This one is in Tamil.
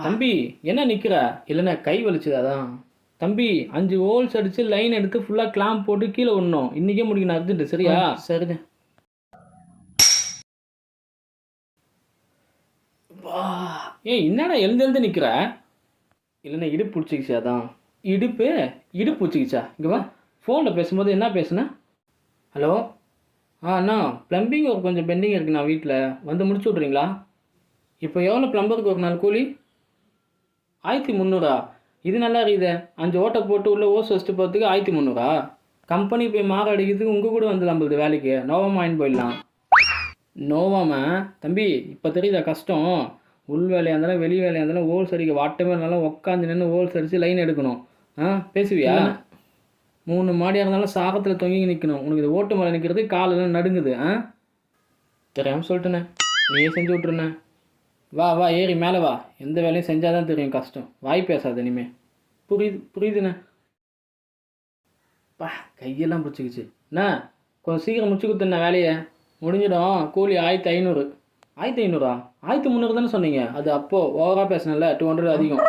தம்பி என்ன நிற்கிற? இல்லைண்ணே கை வலிச்சுது அதான். தம்பி 5 ஹோல்ஸ் அடித்து லைன் எடுத்து ஃபுல்லாக கிளாம்ப் போட்டு கீழே விடணும். இன்றைக்கே முடிக்கணும் அர்ஜென்ட்டு. சரியா? சரிண்ணே. ஏன் என்னடா எழுந்து நிற்கிற? இல்லைண்ணே இடுப்பு பிடிச்சிக்கிச்சு அதான். இடுப்பு பிடிச்சிக்கிச்சா? இங்கே வா. ஃபோனில் பேசும்போது என்ன பேசுனேன்? ஹலோ அண்ணா ப்ளம்பிங் ஒர்க் கொஞ்சம் பெண்டிங் இருக்குண்ணா. வீட்டில் வந்து முடிச்சு விட்றீங்களா? இப்போ எவ்வளோ ப்ளம்பருக்கு ஒரு நாள் கூலி? 1300. இது நல்லா இருக்குதே. 5 ஓட்டை போட்டு உள்ளே ஓஸ் வச்சுட்டு போகிறதுக்கு 1300. கம்பெனி போய் மாற அடிக்கிறதுக்கு உங்கள் கூட வந்து நம்மளுது வேலைக்கு நோவாமா ஆயின் போயிடலாம். நோவாமா தம்பி இப்போ தெரியுதா கஷ்டம்? உள் வேலையாக இருந்தாலும் வெளி வேலையாக இருந்தாலும் ஹோல்ஸ் அடிக்க வாட்டமே இருந்தாலும் உட்காந்து நின்று ஹோல்ஸ் அடித்து லைன் எடுக்கணும். பேசுவியா? 3 மாடியாக இருந்தாலும் சாகத்தில் தொங்கி நிற்கணும். உனக்கு இது ஓட்டு மேலே நிற்கிறது காலெல்லாம் நடுங்குது. தெரியாமல் சொல்லிட்டேண்ணே. நீயே செஞ்சு விட்ருண்ணே. வா ஏறி மேலே வா. எந்த வேலையும் செஞ்சால் தான் தெரியும் கஷ்டம். வாய் பேசாத இனிமே. புரியுதுண்ணே. கையெல்லாம் பிடிச்சிக்கிச்சு. அண்ணா கொஞ்சம் சீக்கிரம் முடிச்சு கொடுத்துண்ணே வேலையை. முடிஞ்சிடும். கூலி 1500. 1500? 1300 தானே சொன்னீங்க? அது அப்போது ஓவராக பேசினல 200 அதிகம்.